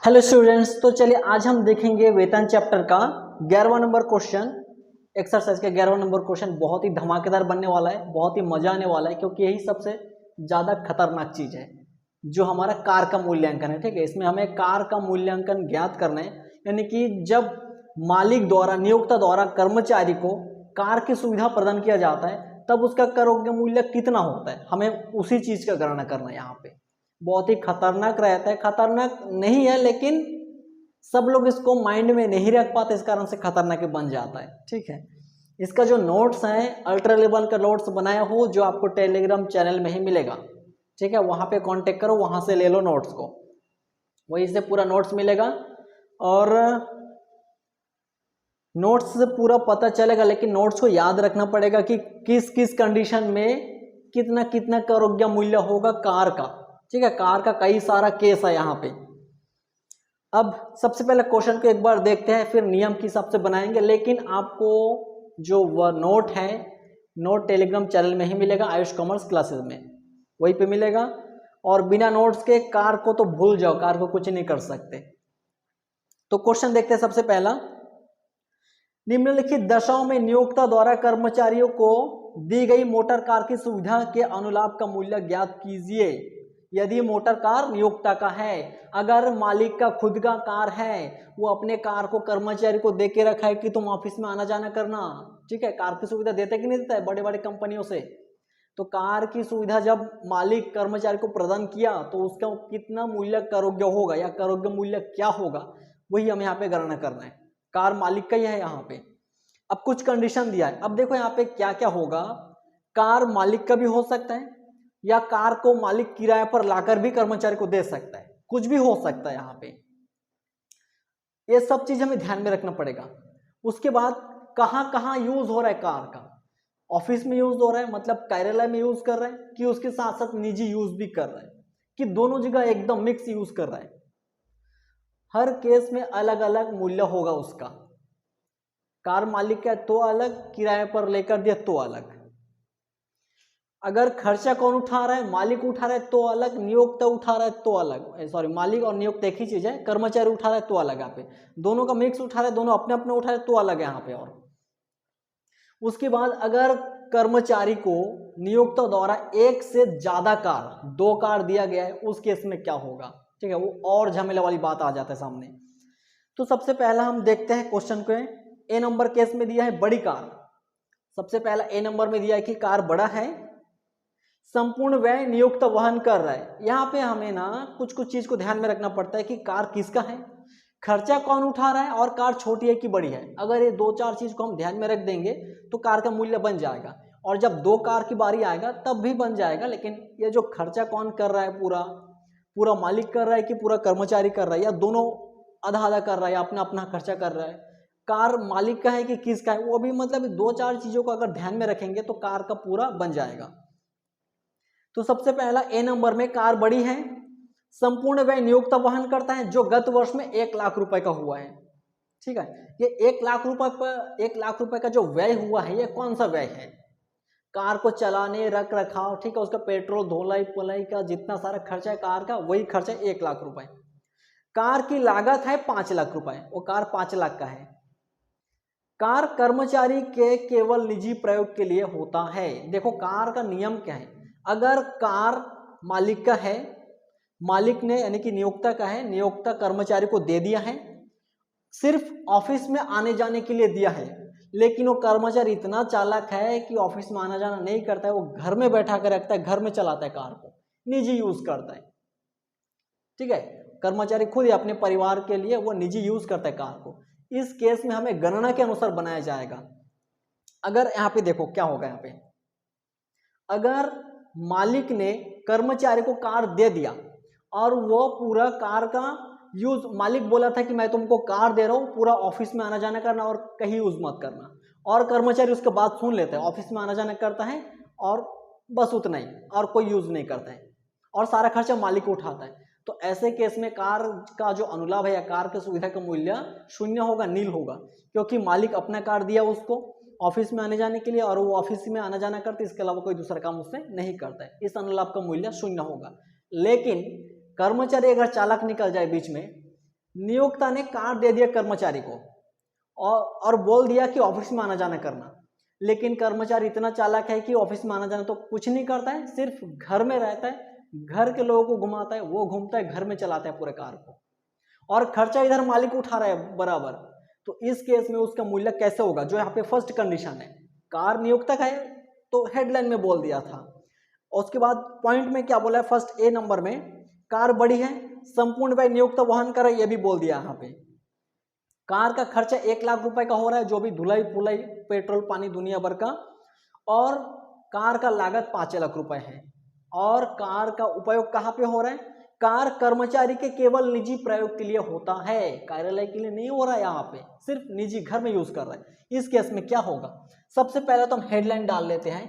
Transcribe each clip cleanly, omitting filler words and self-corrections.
Hello students, तो चलिए आज हम देखेंगे वेतन चैप्टर का 11वां नंबर क्वेश्चन। एक्सरसाइज का 11वां नंबर क्वेश्चन बहुत ही धमाकेदार बनने वाला है, बहुत ही मजा आने वाला है, क्योंकि यही सबसे ज़्यादा खतरनाक चीज़ है जो हमारा कार का मूल्यांकन है। ठीक है, इसमें हमें कार का मूल्यांकन ज्ञात करना है, यानी कि जब मालिक द्वारा नियोक्ता द्वारा कर्मचारी को कार की सुविधा प्रदान किया जाता है तब उसका कर मूल्य कितना होता है, हमें उसी चीज़ का गणना करना है। यहाँ पे बहुत ही खतरनाक रहता है, खतरनाक नहीं है लेकिन सब लोग इसको माइंड में नहीं रख पाते, इस कारण से खतरनाक बन जाता है। ठीक है, इसका जो नोट्स है अल्ट्रा लेवल का नोट्स बनाया हो जो आपको टेलीग्राम चैनल में ही मिलेगा। ठीक है, वहाँ पे कांटेक्ट करो, वहाँ से ले लो नोट्स को, वहीं से पूरा नोट्स मिलेगा और नोट्स से पूरा पता चलेगा। लेकिन नोट्स को याद रखना पड़ेगा कि किस किस कंडीशन में कितना कितना कर मूल्य होगा कार का। ठीक है, कार का कई सारा केस है यहाँ पे। अब सबसे पहले क्वेश्चन को एक बार देखते हैं, फिर नियम के हिसाब से बनाएंगे। लेकिन आपको जो वह नोट है, नोट टेलीग्राम चैनल में ही मिलेगा, आयुष कॉमर्स क्लासेस में वहीं पे मिलेगा। और बिना नोट्स के कार को तो भूल जाओ, कार को कुछ नहीं कर सकते। तो क्वेश्चन देखते हैं सबसे पहला, निम्नलिखित दशाओं में नियोक्ता द्वारा कर्मचारियों को दी गई मोटर कार की सुविधा के अनुलाभ का मूल्य ज्ञात कीजिए। यदि मोटर कार नियोक्ता का है, अगर मालिक का खुद का कार है, वो अपने कार को कर्मचारी को दे के रखा है कि तुम ऑफिस में आना जाना करना। ठीक है, कार की सुविधा देता है कि नहीं देता है बड़े बड़े कंपनियों से। तो कार की सुविधा जब मालिक कर्मचारी को प्रदान किया तो उसका कितना मूल्य करोग्य होगा या करोग्य मूल्य क्या होगा, वही हमें यहाँ पे गणना करना है। कार मालिक का ही है यहाँ पे। अब कुछ कंडीशन दिया है, अब देखो यहाँ पे क्या क्या होगा। कार मालिक का भी हो सकता है या कार को मालिक किराए पर लाकर भी कर्मचारी को दे सकता है, कुछ भी हो सकता है यहाँ पे। ये सब चीज हमें ध्यान में रखना पड़ेगा। उसके बाद कहाँ कहाँ यूज हो रहा है कार का, ऑफिस में यूज हो रहा है मतलब कार्यालय में यूज कर रहा है कि उसके साथ साथ निजी यूज भी कर रहा है कि दोनों जगह एकदम मिक्स यूज कर रहा है। हर केस में अलग अलग मूल्य होगा उसका। कार मालिक का तो अलग, किराए पर लेकर दिया तो अलग। अगर खर्चा कौन उठा रहा है, मालिक उठा रहा है तो अलग, नियोक्ता उठा रहा है तो अलग। सॉरी, मालिक और नियोक्ता एक ही चीज है, कर्मचारी उठा रहा है तो अलग। यहाँ पे दोनों का मिक्स उठा रहा है, दोनों अपने अपने उठा रहे तो अलग है यहाँ पे। और उसके बाद अगर कर्मचारी को नियोक्ता द्वारा एक से ज्यादा कार, 2 कार दिया गया है, उस केस में क्या होगा। ठीक है, वो और झमेला वाली बात आ जाता है सामने। तो सबसे पहला हम देखते हैं क्वेश्चन को। ए नंबर केस में दिया है बड़ी कार। सबसे पहला ए नंबर में दिया है कि कार बड़ा है, संपूर्ण व्यय नियोक्ता वहन कर रहा है। यहाँ पे हमें ना कुछ कुछ चीज को ध्यान में रखना पड़ता है कि कार किसका है, खर्चा कौन उठा रहा है और कार छोटी है कि बड़ी है। अगर ये 2-4 चीज को हम ध्यान में रख देंगे तो कार का मूल्य बन जाएगा। और जब 2 कार की बारी आएगा तब भी बन जाएगा। लेकिन ये जो खर्चा कौन कर रहा है, पूरा पूरा मालिक कर रहा है कि पूरा कर्मचारी कर रहा है, या दोनों आधा आधा कर रहा है या अपना अपना खर्चा कर रहा है, कार मालिक का है कि किसका है, वो भी मतलब 2-4 चीजों को अगर ध्यान में रखेंगे तो कार का पूरा बन जाएगा। तो सबसे पहला ए नंबर में कार बड़ी है, संपूर्ण व्यय नियोक्ता वहन करता है, जो गत वर्ष में 1 लाख रुपए का हुआ है। ठीक है, ये 1 लाख रुपए पर 1 लाख रुपए का जो व्यय हुआ है, ये कौन सा व्यय है, कार को चलाने रख रखाव, ठीक है, उसका पेट्रोल धोलाई पुलाई का जितना सारा खर्चा है कार का, वही खर्चा 1 लाख रुपए। कार की लागत है 5 लाख रुपए, वो कार 5 लाख का है। कार कर्मचारी के केवल निजी प्रयोग के लिए होता है। देखो कार का नियम क्या है, अगर कार मालिक का है, मालिक ने यानी कि नियोक्ता का है, नियोक्ता कर्मचारी को दे दिया है, सिर्फ ऑफिस में आने जाने के लिए दिया है, लेकिन वो कर्मचारी इतना चालाक है कि ऑफिस में आना जाना नहीं करता है, वो घर में बैठा कर रखता है, घर में चलाता है कार को, निजी यूज करता है। ठीक है, कर्मचारी खुद ही अपने परिवार के लिए वो निजी यूज करता है कार को। इस केस में हमें गणना के अनुसार बनाया जाएगा। अगर यहाँ पे देखो क्या होगा, यहाँ पे अगर मालिक ने कर्मचारी को कार दे दिया और वो पूरा कार का यूज, मालिक बोला था कि मैं तुमको कार दे रहा हूँ, पूरा ऑफिस में आना जाना करना और कहीं यूज मत करना, और कर्मचारी उसके बात सुन लेता है, ऑफिस में आना जाना करता है और बस उतना ही, और कोई यूज नहीं करता है, और सारा खर्चा मालिक उठाता है। तो ऐसे केस में कार का जो अनुलाभ है या कार की सुविधा का मूल्य 0 होगा, नील होगा, क्योंकि मालिक अपना कार दिया उसको ऑफिस में आने जाने के लिए, और वो ऑफिस में आना जाना करते, इसके अलावा कोई दूसरा काम उससे नहीं करता है, इस अनुलाभ का मूल्य 0 होगा। लेकिन कर्मचारी अगर चालाक निकल जाए बीच में, नियोक्ता ने कार दे दिया कर्मचारी को और बोल दिया कि ऑफिस में आना जाना करना, लेकिन कर्मचारी इतना चालाक है कि ऑफिस में आना जाना तो कुछ नहीं करता है, सिर्फ घर में रहता है, घर के लोगों को घुमाता है, वो घूमता है, घर में चलाता है पूरे कार को, और खर्चा इधर मालिक उठा रहा है बराबर। तो इस केस में उसका मूल्य कैसे होगा? जो यहाँ पे फर्स्ट कंडीशन है, कार नियोक्ता का है तो हेडलाइन में बोल दिया था। उसके बाद पॉइंट में क्या बोला है? फर्स्ट ए नंबर में कार बड़ी है, संपूर्ण व्यय नियोक्ता वहन करे, ये भी बोल दिया यहाँ पे। कार का खर्चा 1 लाख रुपए का हो रहा है, जो भी धुलाई पुलाई पेट्रोल पानी दुनिया भर का, और कार का लागत 5 लाख रुपए है। और कार का उपयोग कहाँ पे हो रहा है? कार कर्मचारी के केवल निजी प्रयोग के लिए होता है, कार्यालय के लिए नहीं हो रहा है, यहाँ पे सिर्फ निजी घर में यूज कर रहा है। इस केस में क्या होगा? सबसे पहले तो हम हेडलाइन डाल लेते हैं,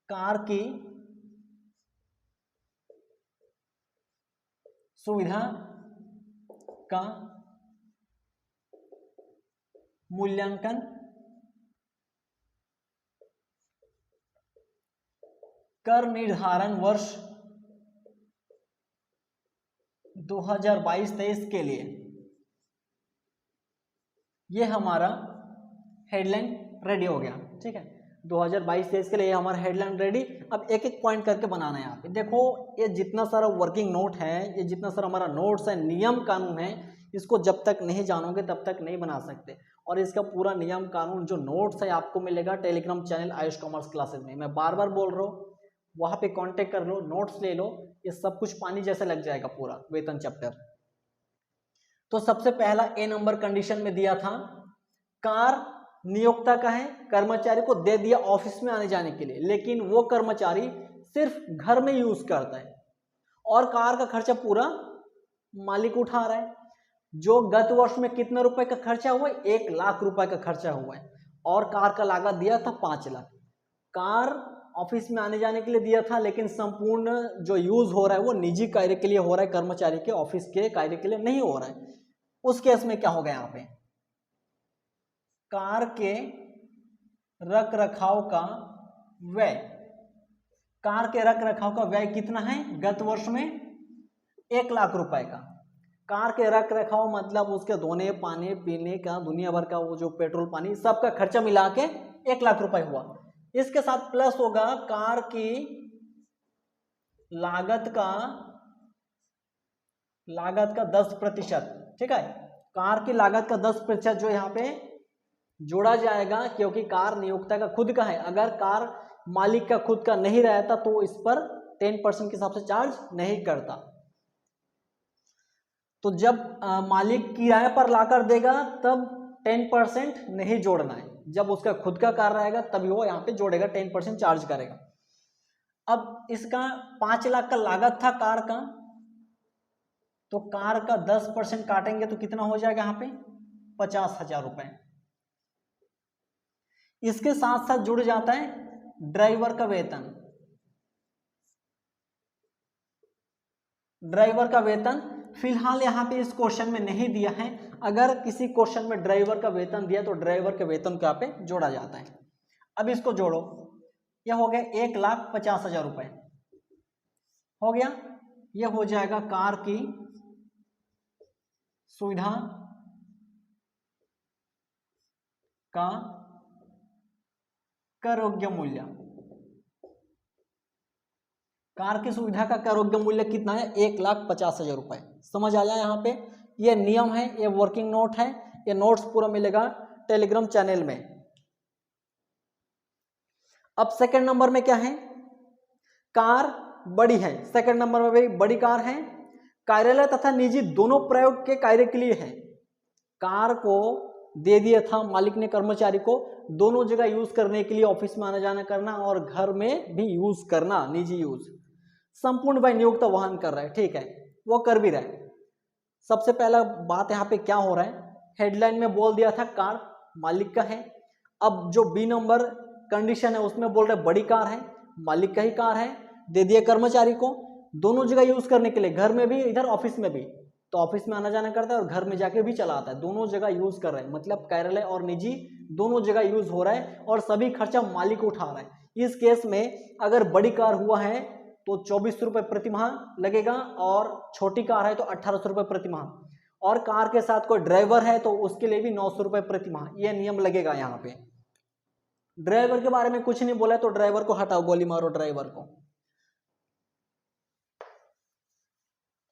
कार की सुविधा का मूल्यांकन कर निर्धारण वर्ष 2022-23 के लिए, ये हमारा हेडलाइन रेडी हो गया। ठीक है, 2022-23 के लिए हमारा हेडलाइन रेडी। अब एक एक पॉइंट करके बनाना है। यहाँ पे देखो, ये जितना सारा वर्किंग नोट है, ये जितना सारा हमारा नोट्स है, नियम कानून है, इसको जब तक नहीं जानोगे तब तक नहीं बना सकते। और इसका पूरा नियम कानून जो नोट्स है आपको मिलेगा Telegram channel Ayush commerce classes में। मैं बार बार बोल रहा हूँ, वहाँ पे कांटेक्ट कर लो, नोट्स ले लो, ये सब कुछ पानी जैसे लग जाएगा पूरा वेतन चैप्टर। तो सबसे पहला ए नंबर कंडीशन में दिया था, कार नियोक्ता का है, कर्मचारी को दे दिया ऑफिस में आने जाने के लिए, लेकिन वो कर्मचारी सिर्फ घर में यूज करता है और कार का खर्चा पूरा मालिक उठा रहा है। जो गत वर्ष में कितने रुपए का खर्चा हुआ है? 1 लाख रुपए का खर्चा हुआ है, और कार का लागत दिया था 5 लाख। कार ऑफिस में आने जाने के लिए दिया था, लेकिन संपूर्ण जो यूज हो रहा है वो निजी कार्य के लिए हो रहा है, कर्मचारी के ऑफिस के कार्य के लिए नहीं हो रहा है। उस केस में क्या होगा? यहाँ पे कार के रख रखाव का व्यय, कार के रख रखाव का व्यय कितना है? गत वर्ष में 1 लाख रुपए का। कार के रख रखाव मतलब उसके धोने पाने पीने का दुनिया भर का वो जो पेट्रोल पानी सबका खर्चा मिला के 1 लाख रुपए हुआ। इसके साथ प्लस होगा कार की लागत का 10%। ठीक है, कार की लागत का 10% जो यहाँ पे जोड़ा जाएगा, क्योंकि कार नियोक्ता का खुद का है। अगर कार मालिक का खुद का नहीं रहता तो इस पर 10% के हिसाब से चार्ज नहीं करता। तो जब मालिक किराए पर लाकर देगा तब 10% नहीं जोड़ना है, जब उसका खुद का कार रहेगा तभी वो यहाँ पे जोड़ेगा, 10% चार्ज करेगा। अब इसका 5 लाख का लागत था कार का, तो कार का 10% काटेंगे तो कितना हो जाएगा यहाँ पे? 50,000 रुपए। इसके साथ साथ जुड़ जाता है ड्राइवर का वेतन। ड्राइवर का वेतन फिलहाल यहाँ पे इस क्वेश्चन में नहीं दिया है, अगर किसी क्वेश्चन में ड्राइवर का वेतन दिया तो ड्राइवर के वेतन को यहाँ पे जोड़ा जाता है। अब इसको जोड़ो, यह हो गया 1,50,000 रुपए हो गया। यह हो जाएगा कार की सुविधा का कर योग्य मूल्य। कार की सुविधा का कर योग्य मूल्य कितना है? 1,50,000 रुपए। समझ आया यहाँ पे? ये नियम है, ये वर्किंग नोट है, ये नोट्स पूरा मिलेगा टेलीग्राम चैनल में। अब सेकंड नंबर में क्या है? कार बड़ी है। सेकंड नंबर में भी बड़ी कार है, कार्यालय तथा निजी दोनों प्रयोग के कार्य के लिए है। कार को दे दिया था मालिक ने कर्मचारी को, दोनों जगह यूज करने के लिए, ऑफिस में आना जाना करना और घर में भी यूज करना, निजी यूज। संपूर्ण व्यय नियोक्ता वहन कर रहा है, ठीक है, वो कर भी रहा है। सबसे पहला बात यहाँ पे क्या हो रहा है? हेडलाइन में बोल दिया था कार मालिक का है। अब जो बी नंबर कंडीशन है उसमें बोल रहे बड़ी कार है, मालिक का ही कार है, दे दिया कर्मचारी को, दोनों जगह यूज करने के लिए, घर में भी इधर ऑफिस में भी। तो ऑफिस में आना जाना करता है और घर में जाके भी चलाता है, दोनों जगह यूज कर रहे हैं, मतलब कार्यालय और निजी दोनों जगह यूज हो रहा है और सभी खर्चा मालिक उठा रहा है। इस केस में अगर बड़ी कार हुआ है तो 24 रुपये प्रति माह लगेगा, और छोटी कार है तो 1800 रुपये प्रति माह, और कार के साथ कोई ड्राइवर है तो उसके लिए भी 900 रुपये प्रति माह, यह नियम लगेगा। यहाँ पे ड्राइवर के बारे में कुछ नहीं बोला, तो ड्राइवर को हटाओ, गोली मारो ड्राइवर को।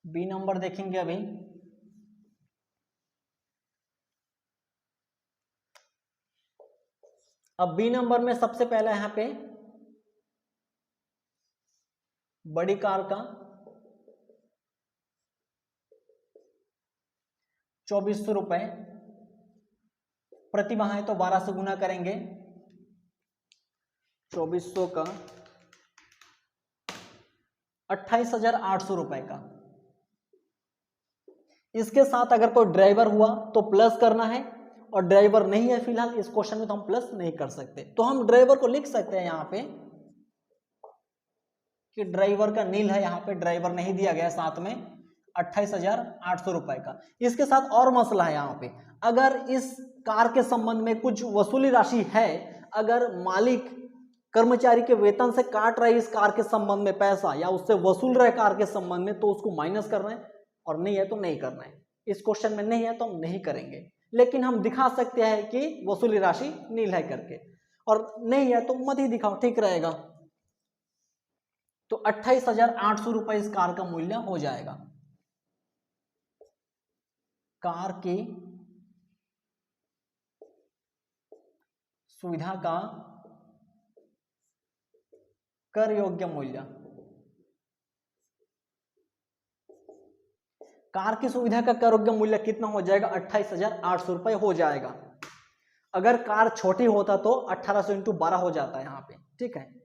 बी नंबर देखेंगे अभी। अब बी नंबर में सबसे पहला यहाँ पे बड़ी कार का 2400 रुपये प्रति माह है, तो 12 से गुना करेंगे, 2400 का 28,800 रुपए का। इसके साथ अगर कोई ड्राइवर हुआ तो प्लस करना है, और ड्राइवर नहीं है फिलहाल इस क्वेश्चन में तो हम प्लस नहीं कर सकते, तो हम ड्राइवर को लिख सकते हैं यहाँ पे कि ड्राइवर का नील है, यहाँ पे ड्राइवर नहीं दिया गया साथ में 28,800 रुपए का। इसके साथ और मसला है यहाँ पे, अगर इस कार के संबंध में कुछ वसूली राशि है, अगर मालिक कर्मचारी के वेतन से काट रहा है इस कार के संबंध में पैसा, या उससे वसूल रहा है कार के संबंध में, तो उसको माइनस करना है, और नहीं है तो नहीं करना है। इस क्वेश्चन में नहीं है तो हम नहीं करेंगे, लेकिन हम दिखा सकते हैं कि वसूली राशि नील है करके, और नहीं है तो मत ही दिखाओ, ठीक रहेगा। तो 28,800 रुपए इस कार का मूल्य हो जाएगा। कार की सुविधा का कर योग्य मूल्य, कार की सुविधा का कर योग्य मूल्य कितना हो जाएगा? 28,800 रुपए हो जाएगा। अगर कार छोटी होता तो 1800 इंटू 12 हो जाता है यहाँ पे, ठीक है।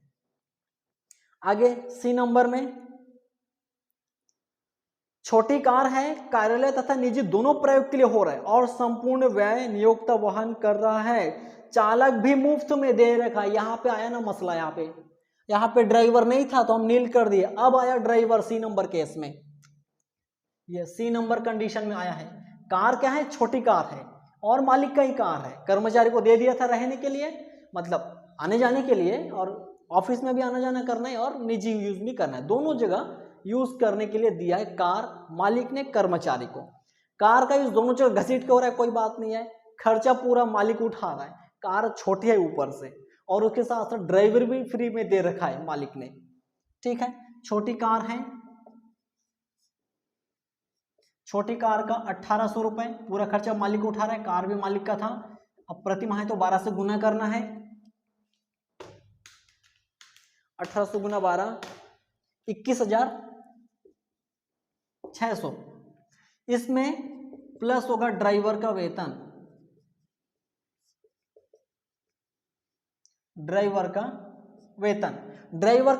आगे सी नंबर में, छोटी कार है, कार्यालय तथा निजी दोनों प्रयोग के लिए हो रहा है और संपूर्ण व्यय नियोक्ता वहन कर रहा है, चालक भी मुफ्त में दे रखा है। यहाँ पे आया ना मसला, यहाँ पे ड्राइवर नहीं था तो हम नील कर दिए, अब आया ड्राइवर सी नंबर केस में, ये सी नंबर कंडीशन में आया है। कार क्या है? छोटी कार है और मालिक का ही कार है, कर्मचारी को दे दिया था रहने के लिए, मतलब आने जाने के लिए, और ऑफिस में भी आना जाना करना है और निजी यूज भी करना है, दोनों जगह यूज करने के लिए दिया है कार मालिक ने कर्मचारी को। कार का यूज दोनों जगह घसीट के हो रहा है, कोई बात नहीं है, खर्चा पूरा मालिक उठा रहा है, कार छोटी है ऊपर से, और उसके साथ साथ ड्राइवर भी फ्री में दे रखा है मालिक ने, ठीक है। छोटी कार है, छोटी कार का 1800 रुपए पूरा खर्चा मालिक उठा रहा है, कार भी मालिक का था। अब प्रति माह है तो 12 से गुना करना है, 1800 गुना 12 21,600। इसमें प्लस होगा ड्राइवर का वेतन, ड्राइवर का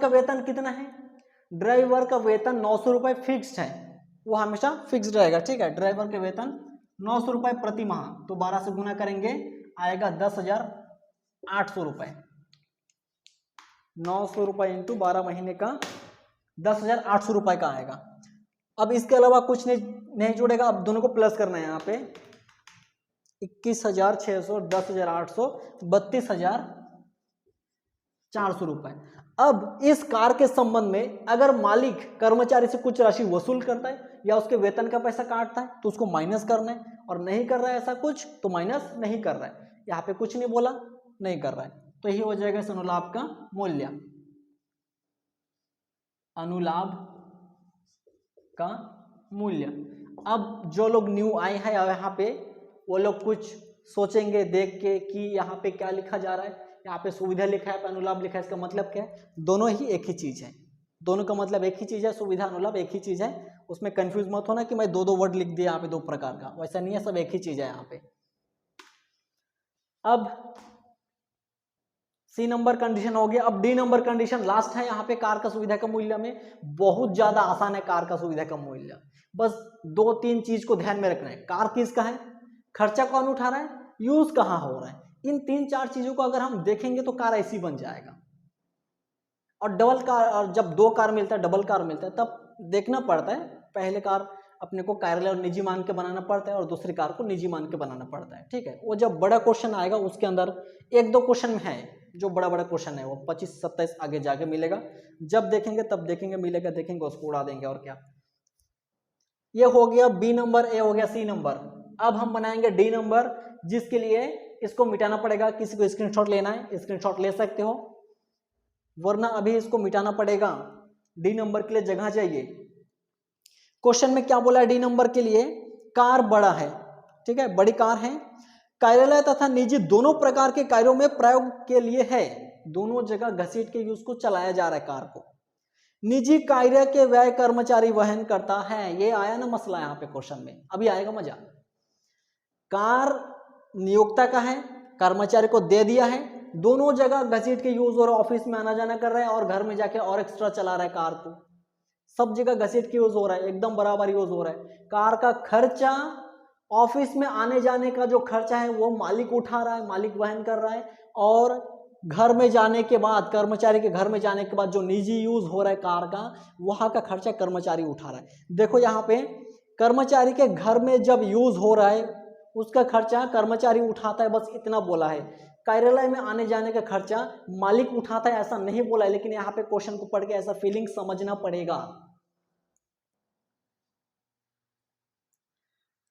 वेतन कितना है? ड्राइवर का वेतन 900 रुपए फिक्स्ड है, वो हमेशा फिक्स्ड रहेगा, ठीक है। ड्राइवर के वेतन 900 रुपए प्रति माह, तो 12 से गुना करेंगे आएगा 10,800 रुपए। 900 रुपए इंटू 12 महीने का 10,800 रुपए का आएगा। अब इसके अलावा कुछ नहीं जुड़ेगा, अब दोनों को प्लस करना है यहाँ पे, 21,600, 10,800, 32,400 रुपए। अब इस कार के संबंध में अगर मालिक कर्मचारी से कुछ राशि वसूल करता है या उसके वेतन का पैसा काटता है तो उसको माइनस करना है, और नहीं कर रहा है ऐसा कुछ तो माइनस नहीं कर रहा है। यहाँ पे कुछ नहीं बोला, नहीं कर रहा है, तो यही हो जाएगा इस अनुलाभ का मूल्य, अनुलाभ का मूल्य। अब जो लोग न्यू आए हैं यहाँ पे, वो लोग कुछ सोचेंगे देख के कि यहाँ पे क्या लिखा जा रहा है, यहाँ पे सुविधा लिखा है, अनुलाभ लिखा है, इसका मतलब क्या है? दोनों ही एक ही चीज है, दोनों का मतलब एक ही चीज है, सुविधा अनुलाभ एक ही चीज है। उसमें कंफ्यूज मत होना कि मैं दो वर्ड लिख दिया यहाँ पे दो प्रकार का, वैसा नहीं है, सब एक ही चीज है यहाँ पे। अब सी नंबर कंडीशन हो गया। अब डी नंबर कंडीशन लास्ट है यहाँ पे, कार का सुविधा का मूल्य में बहुत ज्यादा आसान है। कार का सुविधा का मूल्य बस 2-3 चीज को ध्यान में रखना है, कार किसका है, खर्चा कौन उठा रहा है, यूज कहाँ हो रहा है, इन 3-4 चीजों को अगर हम देखेंगे तो कार ऐसी बन जाएगा। और डबल कार, और जब 2 कार मिलता है, डबल कार मिलता है, तब देखना पड़ता है, पहले कार अपने को कार्यालय और निजी मान के बनाना पड़ता है और दूसरी कार को निजी मान के बनाना पड़ता है। ठीक है, वो जब बड़ा क्वेश्चन आएगा उसके अंदर एक दो क्वेश्चन है जो बड़ा बड़ा क्वेश्चन है, वो 25-27 आगे जाके मिलेगा, जब देखेंगे तब देखेंगे, मिलेगा देखेंगे, उसको उड़ा देंगे और क्या। ये हो गया बी नंबर, ए हो गया सी नंबर। अब हम बनाएंगे डी नंबर, जिसके लिए इसको मिटाना पड़ेगा। किसी को स्क्रीनशॉट लेना है स्क्रीनशॉट ले सकते हो, वरना अभी इसको मिटाना पड़ेगा। डी नंबर के लिए जगह चाहिए। क्वेश्चन में क्या बोला है डी नंबर के लिए, कार बड़ा है, ठीक है, बड़ी कार है, कार्यालय तथा निजी दोनों प्रकार के कार्यों में प्रयोग के लिए है, दोनों जगह घसीट के यूज को चलाया जा रहा है कार को। निजी कार्य के व्यय कर्मचारी वहन करता है, ये आया ना मसला यहाँ पे क्वेश्चन में, अभी आएगा मजा। कार नियोक्ता का है, कर्मचारी को दे दिया है, दोनों जगह घसीट के यूज हो रहा है, ऑफिस में आना जाना कर रहा है और घर में जाके और एक्स्ट्रा चला रहा है कार को, सब जगह घसीट के यूज हो रहा है, एकदम बराबर यूज हो रहा है। कार का खर्चा, ऑफिस में आने जाने का जो खर्चा है वो मालिक उठा रहा है, मालिक वहन कर रहा है, और घर में जाने के बाद, कर्मचारी के घर में जाने के बाद जो निजी यूज हो रहा है कार का, वहां का खर्चा कर्मचारी उठा रहा है। देखो यहाँ पे कर्मचारी के घर में जब यूज हो रहा है उसका खर्चा कर्मचारी उठाता है, बस इतना बोला है। कार्यालय में आने जाने का खर्चा मालिक उठाता है ऐसा नहीं बोला है, लेकिन यहाँ पे क्वेश्चन को पढ़ के ऐसा फीलिंग समझना पड़ेगा।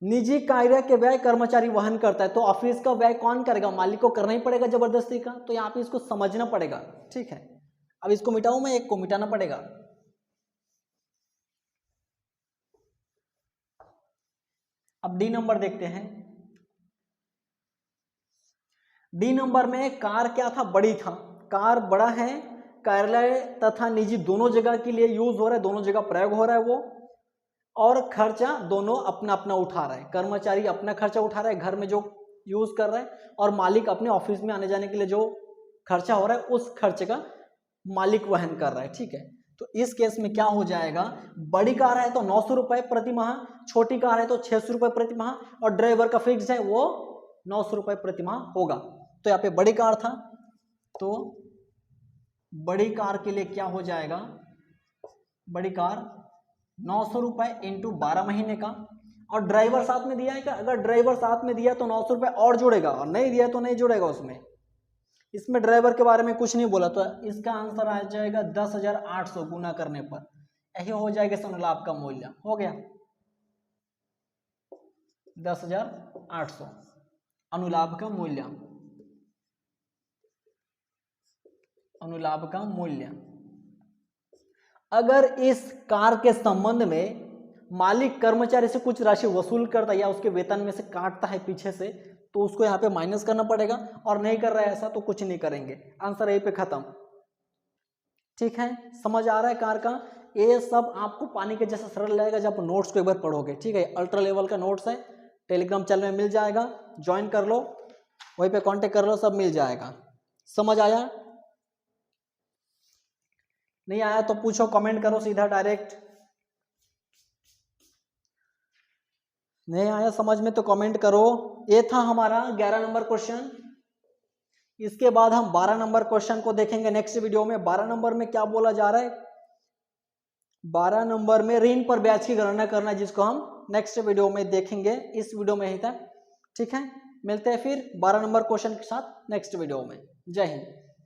निजी कार्य के व्यय कर्मचारी वहन करता है, तो ऑफिस का व्यय कौन करेगा, मालिक को करना ही पड़ेगा जबरदस्ती का, तो यहाँ पे इसको समझना पड़ेगा। ठीक है, अब इसको मिटाऊं मैं, एक को मिटाना पड़ेगा। अब डी नंबर देखते हैं। डी नंबर में कार क्या था, बड़ी था, कार बड़ा है, कार्यालय तथा निजी दोनों जगह के लिए यूज हो रहा है, दोनों जगह प्रयोग हो रहा है वो, और खर्चा दोनों अपना अपना उठा रहा है। कर्मचारी अपना खर्चा उठा रहा है घर में जो यूज कर रहा है, और मालिक अपने ऑफिस में आने जाने के लिए जो खर्चा हो रहा है उस खर्चे का मालिक वहन कर रहा है। ठीक है, तो इस केस में क्या हो जाएगा, बड़ी कार है तो 900 रुपए प्रति माह, छोटी कार है तो 600 रुपए प्रति माह, और ड्राइवर का फिक्स है वो 900 रुपए प्रति माह होगा। तो यहाँ पे बड़ी कार था, तो बड़ी कार के लिए क्या हो जाएगा, बड़ी कार 900 रुपए इंटू 12 महीने का, और ड्राइवर साथ में दिया है क्या, अगर ड्राइवर साथ में दिया तो 900 रुपए और जुड़ेगा, और नहीं दिया तो नहीं जुड़ेगा उसमें। इसमें ड्राइवर के बारे में कुछ नहीं बोला, तो इसका आंसर आ जाएगा 10,800 गुना करने पर, यही हो जाएगा अनुलाभ का मूल्य, हो गया 10,800 अनुलाभ का मूल्य, अनुलाभ का मूल्य। अगर इस कार के संबंध में मालिक कर्मचारी से कुछ राशि वसूल करता है या उसके वेतन में से काटता है पीछे से, तो उसको यहाँ पे माइनस करना पड़ेगा, और नहीं कर रहा है ऐसा तो कुछ नहीं करेंगे, आंसर यही पे खत्म। ठीक है, समझ आ रहा है कार का, ये सब आपको पानी के जैसा सरल लगेगा जब नोट्स को एक बार पढ़ोगे। ठीक है, अल्ट्रा लेवल का नोट्स है, टेलीग्राम चैनल में मिल जाएगा, ज्वाइन कर लो, वहीं पे कांटेक्ट कर लो, सब मिल जाएगा। समझ आया, नहीं आया तो पूछो, कमेंट करो सीधा डायरेक्ट, नहीं आया समझ में तो कमेंट करो। ये था हमारा 11 नंबर क्वेश्चन। इसके बाद हम 12 नंबर क्वेश्चन को देखेंगे नेक्स्ट वीडियो में। 12 नंबर में क्या बोला जा रहा है, 12 नंबर में ऋण पर ब्याज की गणना करना है, जिसको हम नेक्स्ट वीडियो में देखेंगे, इस वीडियो में ही था। ठीक है, मिलते हैं फिर 12 नंबर क्वेश्चन के साथ नेक्स्ट वीडियो में। जय हिंद।